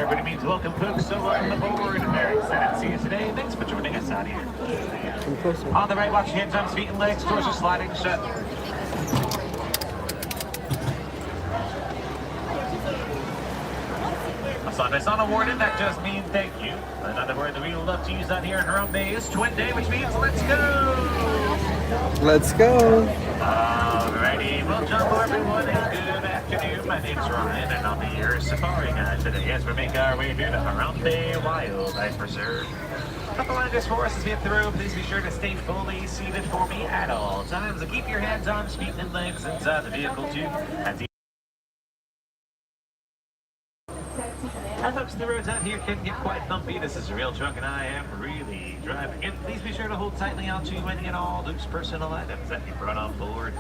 everybody means welcome, folks. So welcome aboard. Very excited to see you today. Thanks for joining us out here. On the right, watch your hands, arms, feet, and legs. Doors are sliding shut. It's unawarded, that just means thank you. Another word that we love to use out here in Harambe is Twin Day, which means let's go! Let's go! Alrighty, well, jumbo everyone, and good afternoon. My name's Ryan, and I'll be your safari guide today as we make our way through the Harambe Wildlife Preserve. Up along this for us as we hit the road, please be sure to stay fully seated for me at all times. And keep your hands, arms, feet, and legs inside the vehicle too. Folks, the roads out here can get quite bumpy. This is a real truck and I am really driving it. Please be sure to hold tightly onto any and all loose personal items that you brought on board.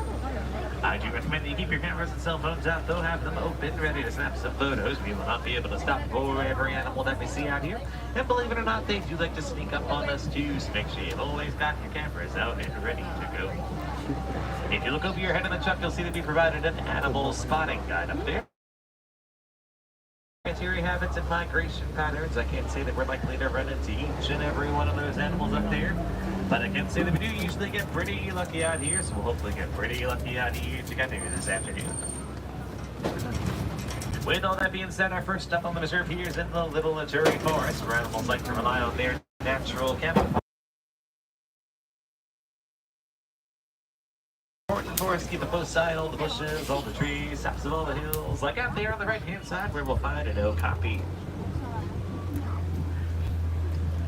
I do recommend that you keep your cameras and cell phones out, though. Have them open, ready to snap some photos. We will not be able to stop for every animal that we see out here. And believe it or not, they do like to sneak up on us too, so make sure you've always got your cameras out and ready to go. If you look over your head in the truck, you'll see that we provided an animal spotting guide up there. Dietary habits and migration patterns. I can't say that we're likely to run into each and every one of those animals up there, but I can say that we do usually get pretty lucky out here, so we'll hopefully get pretty lucky out here together this afternoon. With all that being said, our first stop on the reserve here is in the Little Aturi Forest, where animals like to rely on their natural camouflage. Important for us to keep a close eye on all the bushes, all the trees, tops of all the hills, like out there on the right-hand side where we'll find an okapi.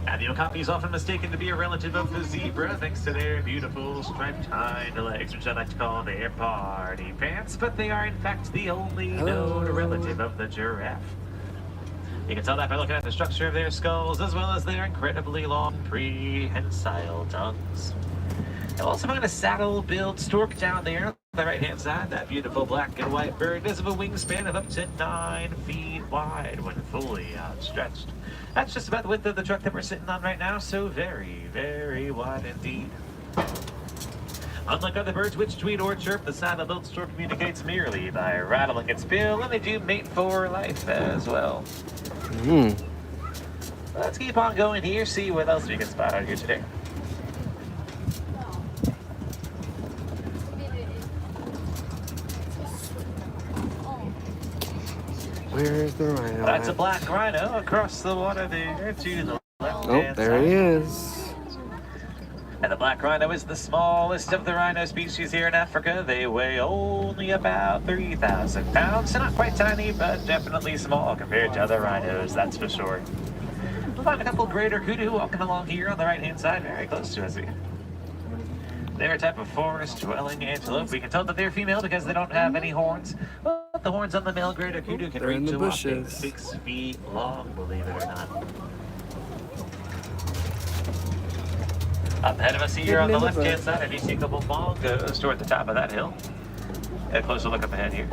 Now, the okapi is often mistaken to be a relative of the zebra thanks to their beautiful striped hind legs, which I like to call their party pants, but they are in fact the only known relative of the giraffe. You can tell that by looking at the structure of their skulls as well as their incredibly long prehensile tongues. You'll also find a saddle-billed stork down there on the right-hand side. That beautiful black and white bird is of a wingspan of up to 9 feet wide when fully outstretched. That's just about the width of the truck that we're sitting on right now, so very, very wide indeed. Unlike other birds which tweet or chirp, the saddle-billed stork communicates merely by rattling its bill, and they do mate for life as well. Let's keep on going here, see what else we can spot out here today. Where's the rhino? That's a black rhino across the water there to the left. Oh, there he is. And the black rhino is the smallest of the rhino species here in Africa. They weigh only about 3,000 pounds, so not quite tiny, but definitely small compared to other rhinos, that's for sure. We'll find a couple greater kudu walking along here on the right-hand side, very close to us here. They're a type of forest-dwelling antelope. We can tell that they're female because they don't have any horns. But the horns on the male greater kudu can reach to 6 feet long, believe it or not. Up ahead of us here on the left-hand side, I do see a couple bongos toward the top of that hill. Get a closer look up ahead here.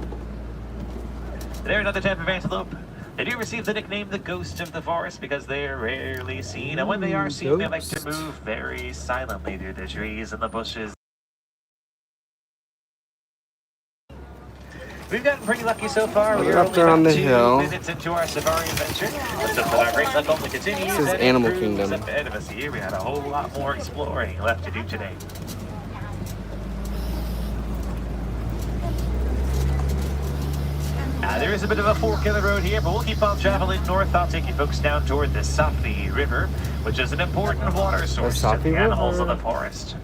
They're another type of antelope. They do receive the nickname the ghost of the forest because they are rarely seen, and when they are seen, they like to move very silently through the trees and the bushes. We've gotten pretty lucky so far. We are up there on the hill. 2 minutes into our safari adventure. Let's hope that our great luck only continues. This is Animal Kingdom. Up ahead of us here, we had a whole lot more exploring left to do today. There is a bit of a fork in the road here, but we'll keep on traveling north. I'll take you folks down toward the Safi River, which is an important water source to the animals of the forest.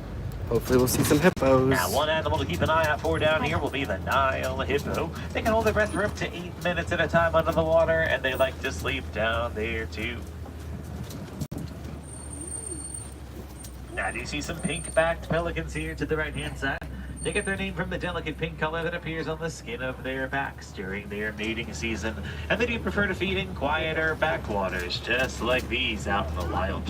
Hopefully we'll see some hippos. Now, one animal to keep an eye out for down here will be the Nile hippo. They can hold their breath for up to 8 minutes at a time under the water, and they like to sleep down there too. Now, do you see some pink-backed pelicans here to the right-hand side? They get their name from the delicate pink color that appears on the skin of their backs during their mating season, and they do prefer to feed in quieter backwaters, just like these out in the wild.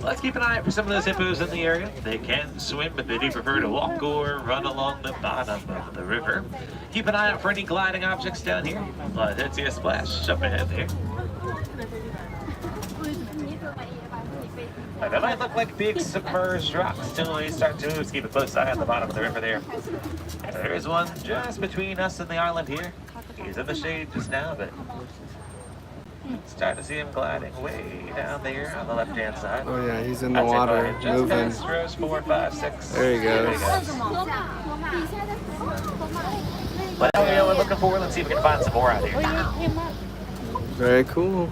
Let's keep an eye out for some of those hippos in the area. They can swim, but they do prefer to walk or run along the bottom of the river. Keep an eye out for any gliding objects down here. Let's see a splash up ahead there. They might look like big submerged rocks until they start to move. Keep a close eye on the bottom of the river there. There is one just between us and the island here. He's in the shade just now, but starting to see him gliding way down there on the left-hand side. Oh yeah, he's in the I'd say water, probably just moving. past rows 4, 5, 6. There he goes. What area we're looking for? Let's see if we can find some more out here. Very cool.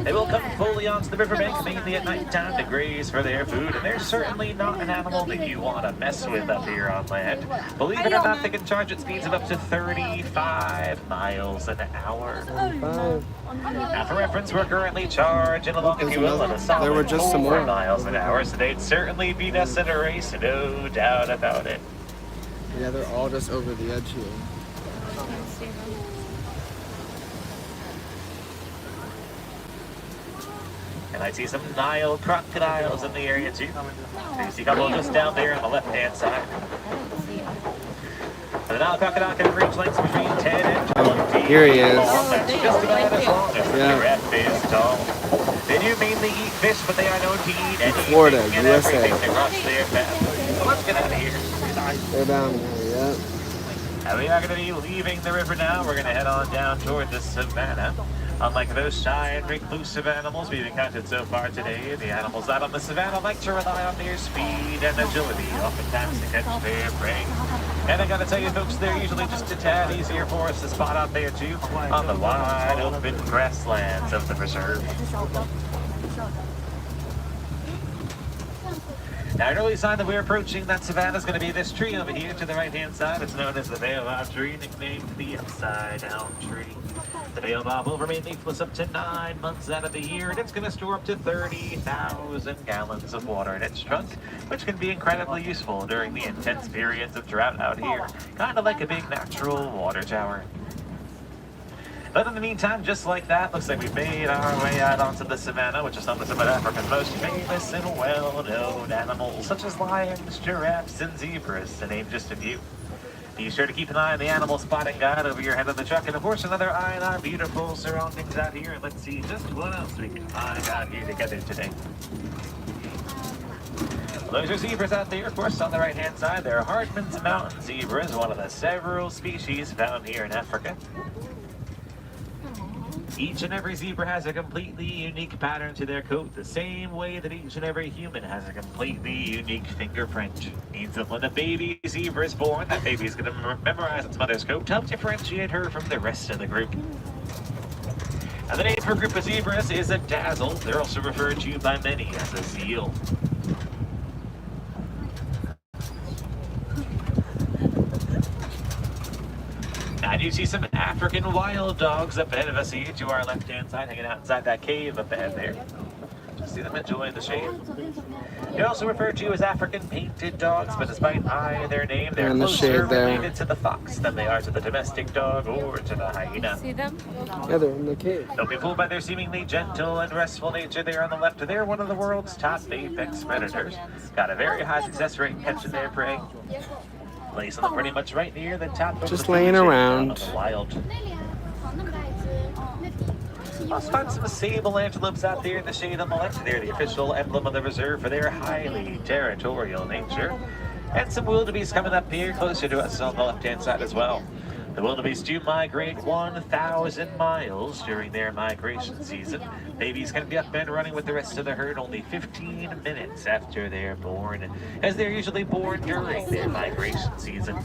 They will come fully onto the riverbank, mainly at nighttime to graze for their food, and they're certainly not an animal that you want to mess with up here on land. Believe it or not, they can charge at speeds of up to 35 miles an hour. 5. Now, for reference, we're currently charging along, if you will, at a solid There were just some 4 more. miles an hour, so they'd certainly beat us in a race, no doubt about it. Yeah, they're all just over the edge here. And I see some Nile crocodiles in the area too. You see a couple just down there on the left-hand side. The Nile crocodile can reach lengths between 10 and 20 feet. Here he is. That's just about as long as the Yeah. giraffe is tall. They do mainly eat fish, but they are known to eat anything Florida, and USA. everything that cross their path. So let's get out of here. They're down there, yeah. And we are going to be leaving the river now. We're going to head on down toward the savannah. Unlike those shy and reclusive animals we've encountered so far today, the animals out on the savannah like to rely on their speed and agility, oftentimes to catch their prey. And I gotta tell you folks, they're usually just a tad easier for us to spot out there too, on the wide open grasslands of the preserve. Now, an early sign that we're approaching that savannah is going to be this tree over here to the right-hand side. It's known as the baobab tree, nicknamed the upside-down tree. The baobab will remain leafless up to 9 months out of the year, and it's going to store up to 30,000 gallons of water in its trunk, which can be incredibly useful during the intense periods of drought out here, kind of like a big natural water tower. But in the meantime, just like that, looks like we've made our way out onto the savannah, which is home to some of Africa's most famous and well-known animals, such as lions, giraffes, and zebras, to name just a few. Be sure to keep an eye on the animal spotting guide over your head of the truck, and of course another eye on our beautiful surroundings out here. Let's see just what else we can find out here together today. Those are zebras out there, of course, on the right-hand side. They're Hardman's mountain zebras, one of the several species found here in Africa. Each and every zebra has a completely unique pattern to their coat, the same way that each and every human has a completely unique fingerprint. Means that when a baby zebra is born, that baby is going to memorize its mother's coat to help differentiate her from the rest of the group. And the name for a group of zebras is a dazzle. They're also referred to by many as a zeal. I do see some African wild dogs up ahead of us here to our left-hand side, hanging out inside that cave up ahead there. Just see them enjoying the shade. They're also referred to as African painted dogs, but despite their name, they're In the closer shade there. related to the fox than they are to the domestic dog or to the hyena. See them? Yeah, they're in the cave. Don't be fooled by their seemingly gentle and restful nature there on the left. They're one of the world's top apex predators. Got a very high success rate in catching their prey. Placing them pretty much right near the top of Just the food laying chain around. of the wild. Let's find some sable antelopes out there in the shade on the left. They're the official emblem of the reserve for their highly territorial nature. And some wildebeest coming up here closer to us on the left-hand side as well. The wildebeest do migrate 1,000 miles during their migration season. Babies can be up and running with the rest of the herd only 15 minutes after they're born, as they're usually born during their migration season.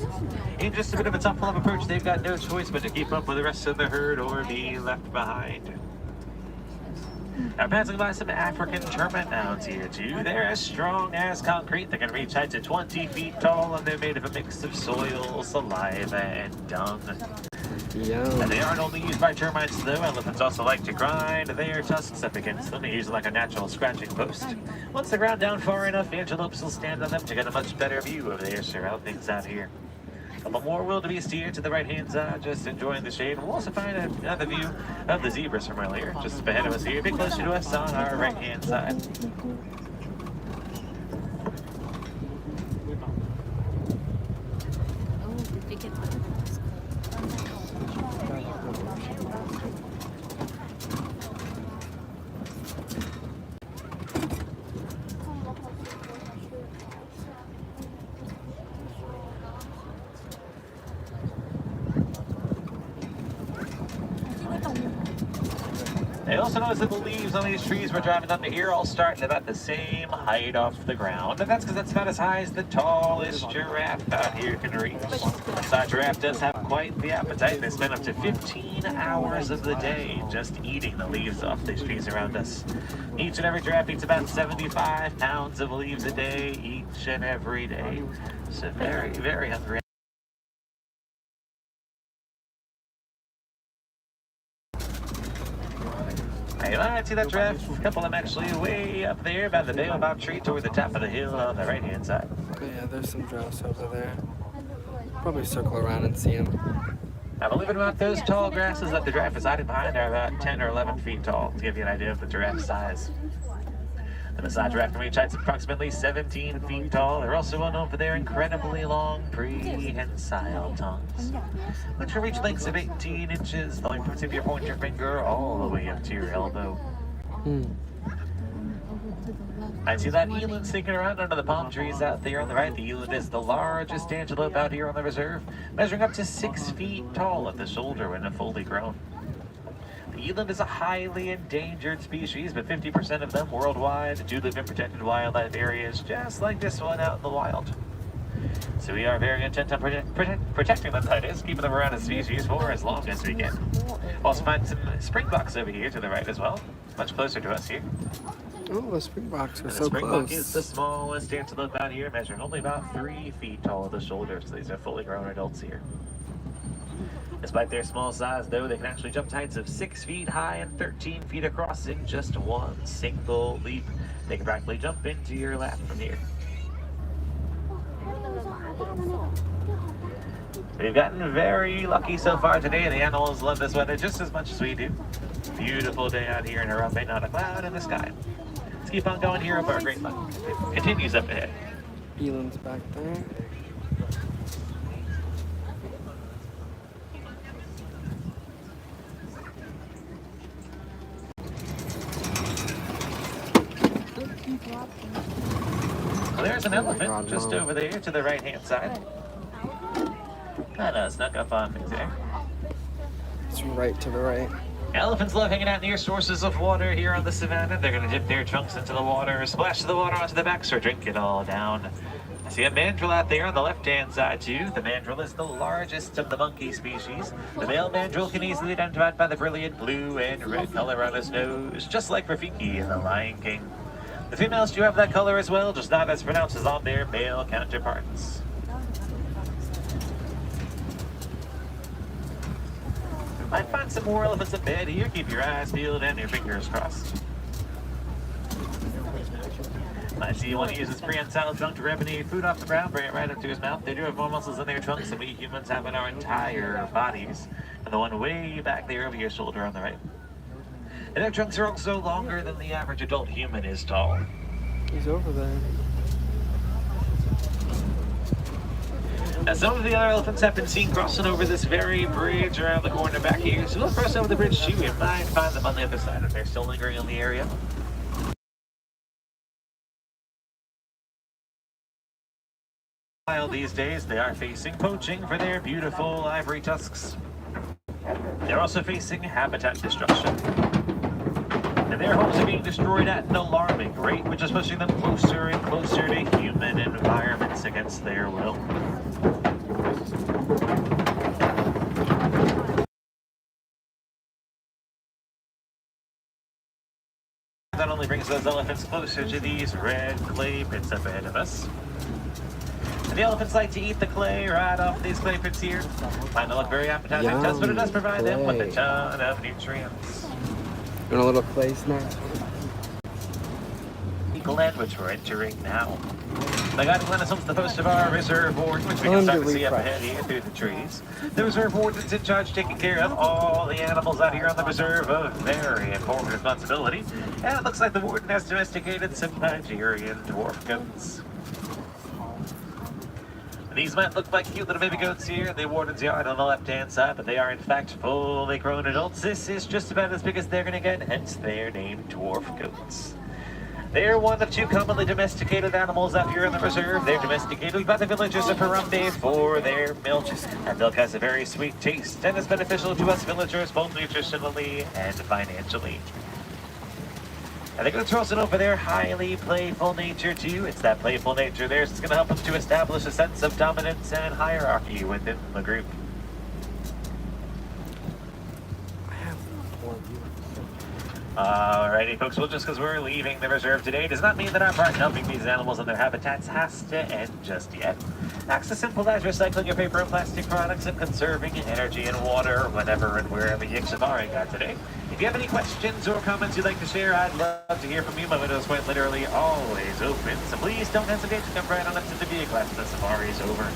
In just a bit of a tough love approach, they've got no choice but to keep up with the rest of the herd or be left behind. Now, passing by some African termite mounds here too. They're as strong as concrete. They can reach heights of 20 feet tall, and they're made of a mix of soil, saliva, and dung. Yum. And they aren't only used by termites though. Elephants also like to grind their tusks up against them, usually like a natural scratching post. Once they're ground down far enough, antelopes will stand on them to get a much better view of their surroundings out here. A couple more wildebeest here to the right-hand side, just enjoying the shade. We'll also find another view of the zebras from earlier, just ahead of us here, a bit closer to us on our right-hand side. also notice that the leaves on these trees we're driving under here all start at about the same height off the ground. And that's because that's about as high as the tallest giraffe out here can reach. So our giraffe does have quite the appetite. They spend up to 15 hours of the day just eating the leaves off these trees around us. Each and every giraffe eats about 75 pounds of leaves a day, each and every day. So very, very hungry. Hey, I see that giraffe. A couple of them actually way up there by the baobab tree toward the top of the hill on the right-hand side. Yeah, there's some giraffes over there. Probably circle around and see them. Now, believe it or not, those tall grasses that the giraffe is hiding behind are about 10 or 11 feet tall, to give you an idea of the giraffe's size. The Maasai giraffe can reach heights approximately 17 feet tall. They're also well known for their incredibly long prehensile tongues, which will reach lengths of 18 inches, going from the tip of your pointer finger all the way up to your elbow. I see that eland sneaking around under the palm trees out there on the right. The eland is the largest antelope out here on the reserve, measuring up to 6 feet tall at the shoulder when fully grown. The eland is a highly endangered species, but 50% of them worldwide do live in protected wildlife areas, just like this one out in the wild. So we are very intent on protecting them, that is, keeping them around as species for as long as we can. We'll also find some springboks over here to the right as well, much closer to us here. Oh, the springboks are And so the springbok close. is the smallest antelope out here, measuring only about 3 feet tall at the shoulder, so these are fully grown adults here. Despite their small size, though, they can actually jump to heights of 6 feet high and 13 feet across in just one single leap. They can practically jump into your lap from here. We've gotten very lucky so far today. The animals love this weather just as much as we do. Beautiful day out here in Harambe, not a cloud in the sky. Let's keep on going here over our great luck. It continues up ahead. Eland's back there. Well, there's an elephant just over there to the right-hand side. Kind of snuck up on me there. It's right to the right. Elephants love hanging out near sources of water here on the savannah. They're going to dip their trunks into the water, splash the water onto the backs, or drink it all down. I see a mandrill out there on the left-hand side, too. The mandrill is the largest of the monkey species. The male mandrill can easily be identified by the brilliant blue and red color on his nose, just like Rafiki in The Lion King. The females do have that color as well, just not as pronounced as on their male counterparts. Might find some more elephants in bed here. Keep your eyes peeled and your fingers crossed. I see you want to use this prehensile trunk to grab any food off the ground, bring it right up to his mouth. They do have more muscles in their trunks than we humans have in our entire bodies. And the one way back there over your shoulder on the right. And their trunks are also longer than the average adult human is tall. He's over there. Now, some of the other elephants have been seen crossing over this very bridge around the corner back here. So we'll cross over the bridge too and might find them on the other side if they're still lingering in the area. While these days, they are facing poaching for their beautiful ivory tusks. They're also facing habitat destruction. And their homes are being destroyed at an alarming rate, which is pushing them closer and closer to human environments against their will. That only brings those elephants closer to these red clay pits up ahead of us. And the elephants like to eat the clay right off these clay pits here. Might not look very appetizing, but it does provide them with a ton of nutrients. And a little clay snack. Land which we're entering now. The guiding line is the post of our reserve warden, which we can start to see up ahead here through the trees. The reserve warden's in charge of taking care of all the animals out here on the reserve, a very important responsibility. And it looks like the warden has domesticated some Nigerian dwarf goats. These might look like cute little baby goats here in the warden's yard on the left-hand side, but they are in fact fully grown adults. This is just about as big as they're going to get, hence they're named dwarf goats. They're one of two commonly domesticated animals out here in the reserve. They're domesticated by the villagers of Harambe for their milk. And milk has a very sweet taste and is beneficial to us villagers both nutritionally and financially. And they're going to throw us over their highly playful nature too. It's that playful nature there. It's going to help them to establish a sense of dominance and hierarchy within the group. Alrighty folks, well just because we're leaving the reserve today does not mean that our part in helping these animals and their habitats has to end just yet. Acts as simple as recycling your paper and plastic products and conserving energy and water whenever and wherever you safari got today. If you have any questions or comments you'd like to share, I'd love to hear from you. My window's quite literally always open, so please don't hesitate to come right on up to the vehicle after the safari is over.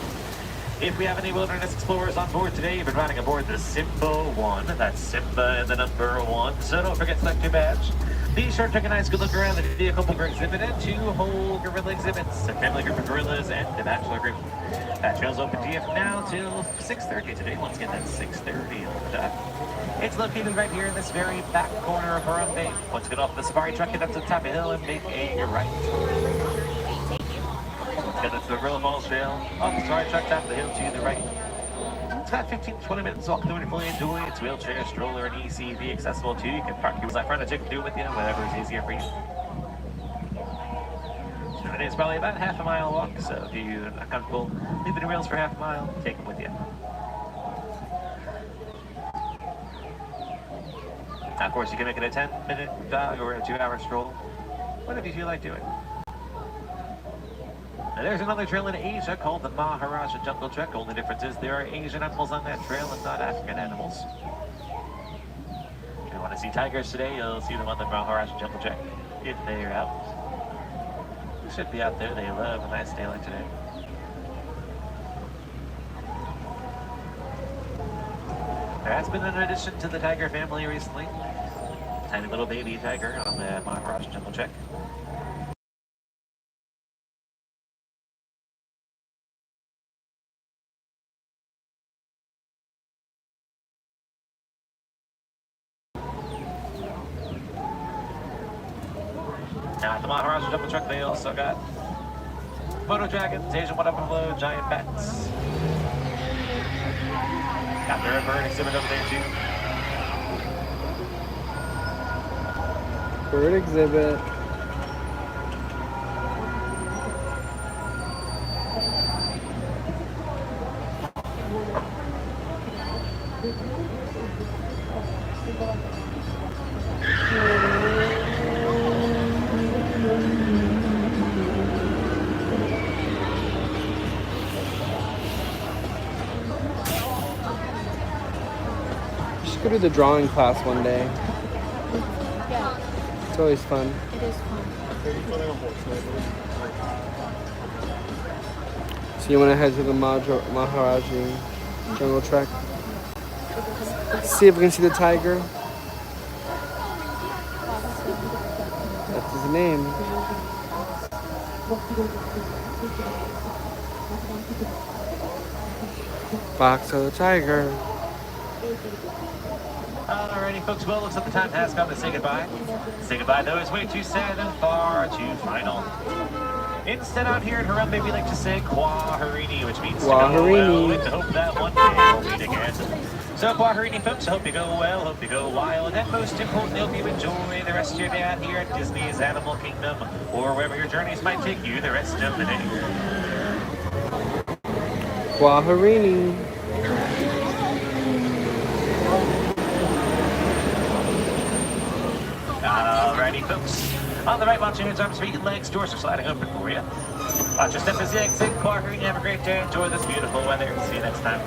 If we have any wilderness explorers on board today, you've been riding aboard the Simba 1. That's Simba and the number 1. So don't forget to select your badge. Be sure to take a nice good look around the vehicle for exhibit and 2 whole gorilla exhibits, a family group of gorillas and a bachelor group. That trail's open to you from now till 6:30 today. Once again, that's 6:30 on the dot. It's located right here in this very back corner of Harambe. Once you get off the safari truck, get up to the top of the hill and make a right. Get into the Gorilla Falls Trail, off the safari truck, top of the hill to the right. It's about 15 to 20 minutes walk through and fully enjoy. It's wheelchair, stroller, and ECV accessible too. You can park your wheels out front and take do with you, whatever is easier for you. So it is probably about half a mile walk, so if you're not comfortable leaving your wheels for half a mile, take them with you. Now, of course, you can make it a 10-minute or a 2-hour stroll, whatever you feel like doing. Now, there's another trail in Asia called the Maharaja Jungle Trek. Only difference is there are Asian animals on that trail and not African animals. If you want to see tigers today, you'll see them on the Maharaja Jungle Trek if they're out. They should be out there. They love a nice day like today. There has been an addition to the tiger family recently. Tiny little baby tiger on the Maharaja Jungle Trek. Now at the Maharaja Jungle Trek, they also got komodo dragons, Asian water buffalo, giant bats. Got their bird exhibit over there too. Bird exhibit. Go to the drawing class one day. Yeah, It's always fun. it is fun. So you want to head to the Maharaji Jungle Trek? See if we can see the tiger. That's his name. Bakso the tiger. Alrighty folks, well looks like the time has come to say goodbye. Say goodbye though is way too sad and far too final. Instead out here in Harambe we like to say Kwaharini, which means to go well and to hope that one day we'll meet again. So Kwaharini folks, hope you go well, hope you go wild, and most importantly, hope you enjoy the rest of your day out here at Disney's Animal Kingdom, or wherever your journeys might take you the rest of the day. Kwaharini. Alrighty folks, on the right, watching your arms, feet, and legs, doors are sliding open for you. Watch your step as you exit. Kwaharini, have a great day, enjoy this beautiful weather, see you next time.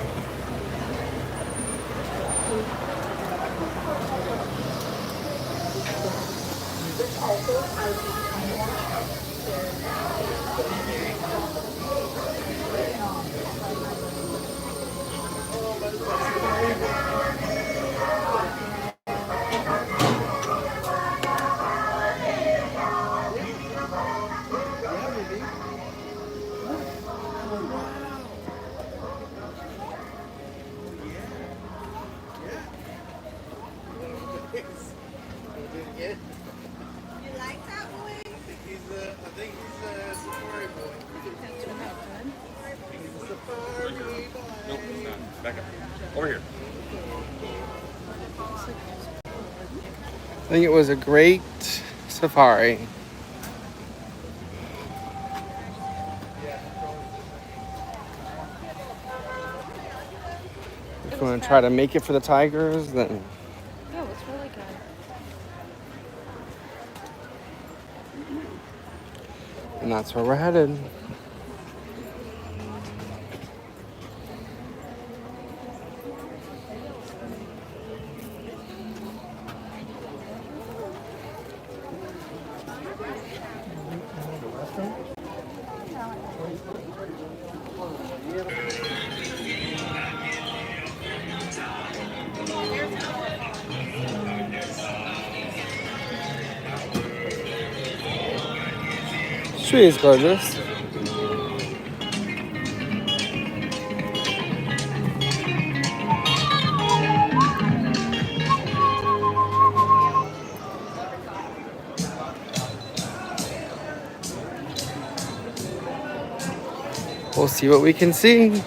You like that boy? I think he's a safari boy. He's a safari boy. Nope, it's not. Back up. Over here. I think it was a great safari. If you want to try to make it for the tigers, then Yeah, it's really good. and that's where we're headed. Street is gorgeous. We'll see what we can see.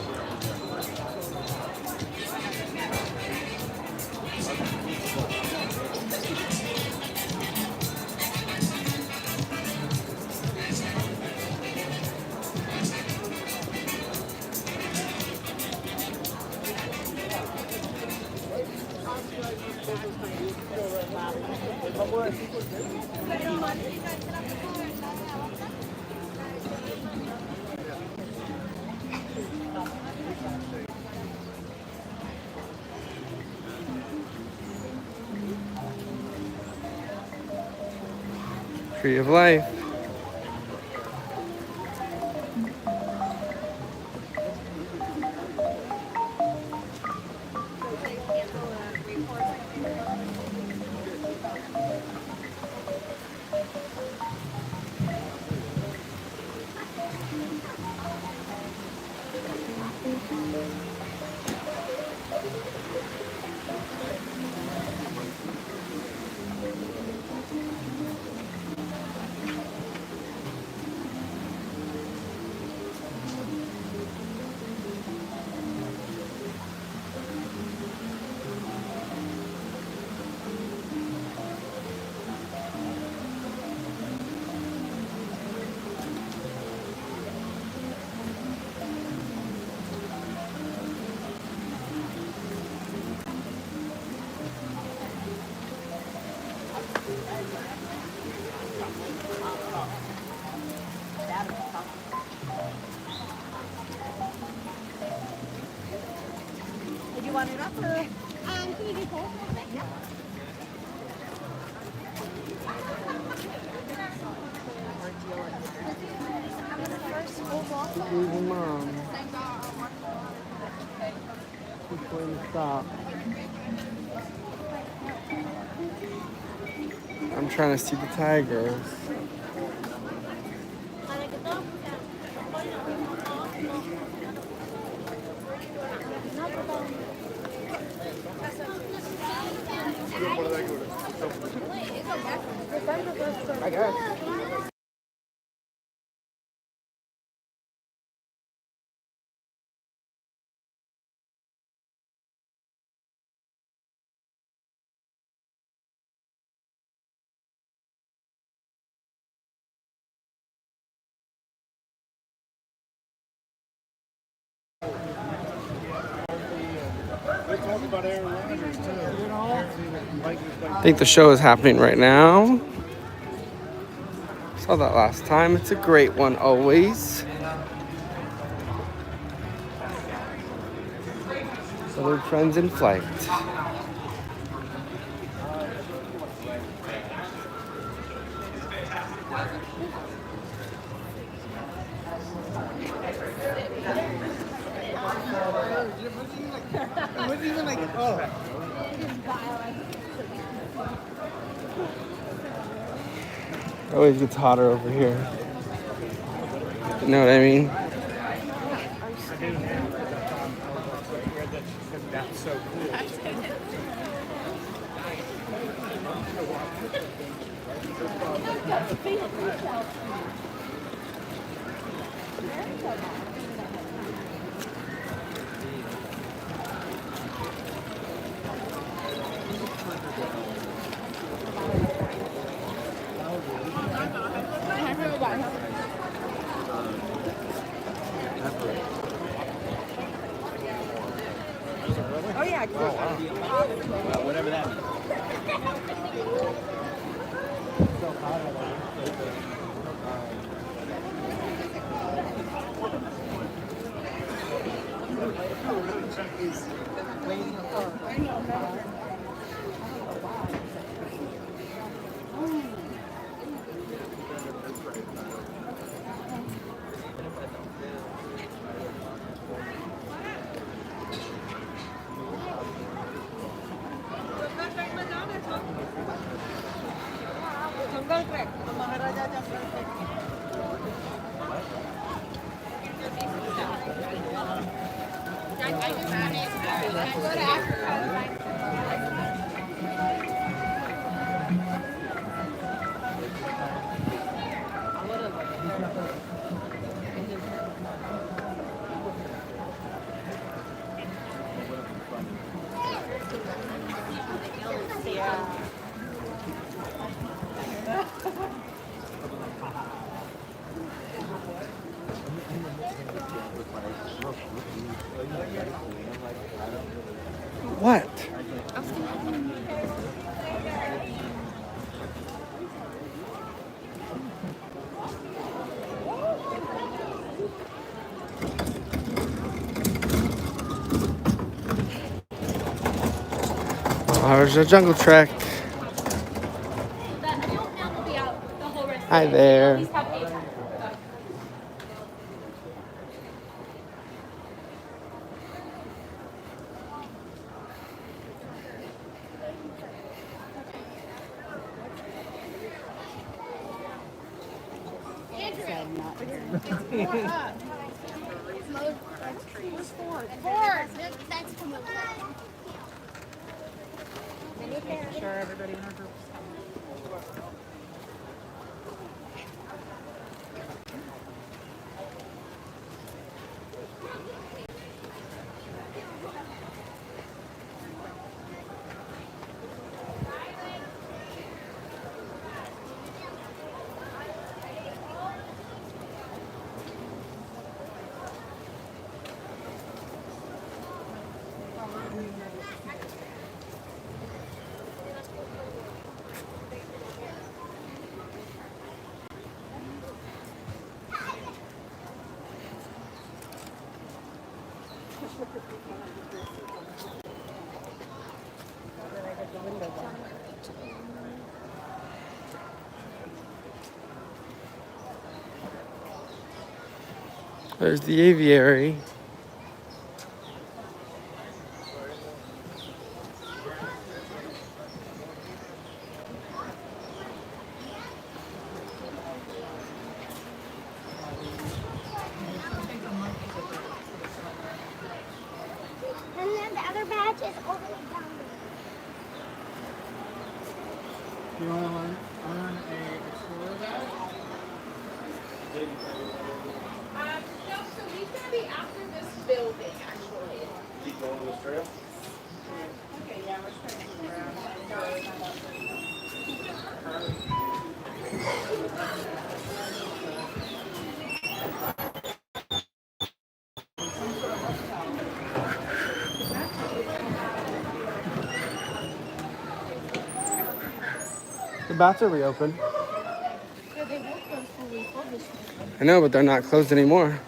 Tree of Life. Did you want it up or? Can you do both? Yeah. Your mom. She's going to stop. I'm trying to see the tigers. I guess. I think the show is happening right now. Saw that last time. It's a great one always. Southern Friends in Flight. It always gets hotter over here. You know what I mean? That's so cool. yeah. Well, whatever that means. Jungle Trek. Maharaja Jungle Trek. What? There's a jungle trek. Hi there. Sure, everybody in our group. There's the aviary. And then the other badge is over down there. You want to earn a explorer badge? No, so he's gonna be after this building, actually. Keep going this trail. Okay, yeah, we're trying to figure out. The bats are reopened. I know, but they're not closed anymore.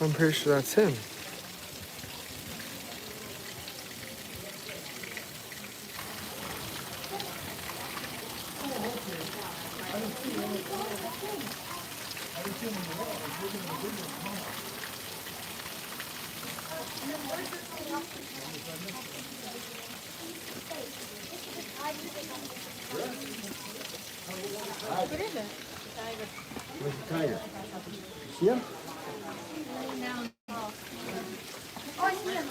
I'm pretty sure that's him. Where's the tiger? See him? Oh, I see him.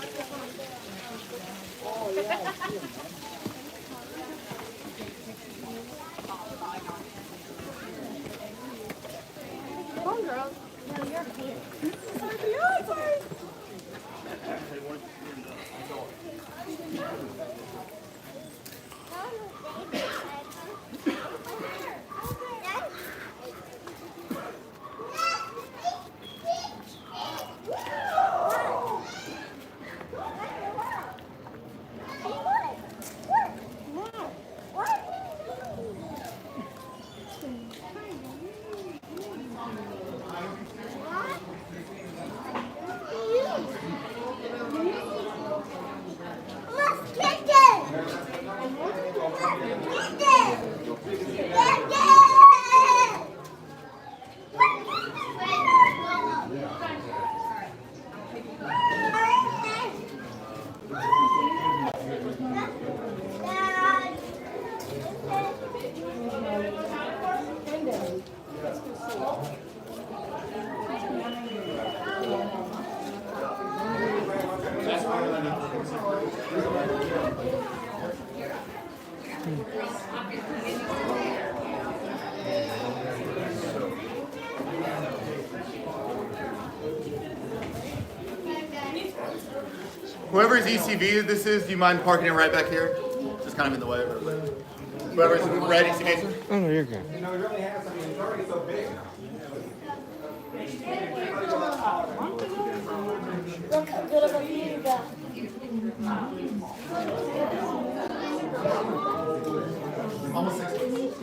Whoever's ECV this is, do you mind parking it right back here? Just kind of in the way. Whoever's red ECV. Oh no, you're good. Look how good of a view you got. Almost 6 months.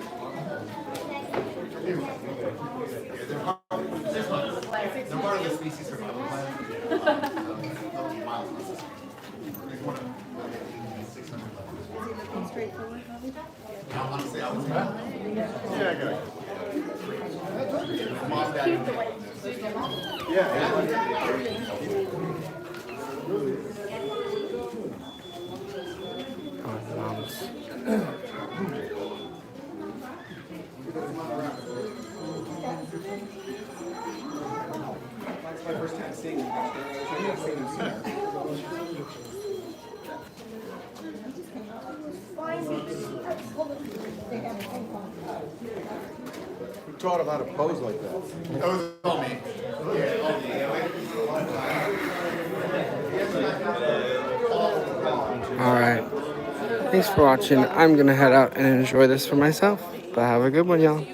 They're part of the species survival plan. Honestly, I was yeah, I got it. Mom's dad. Yeah. Oh, moms. It's my first time seeing him. I've seen him sooner. Who taught him how to pose like that? That was all me. Alright. Thanks for watching. I'm gonna head out and enjoy this for myself. But have a good one, y'all.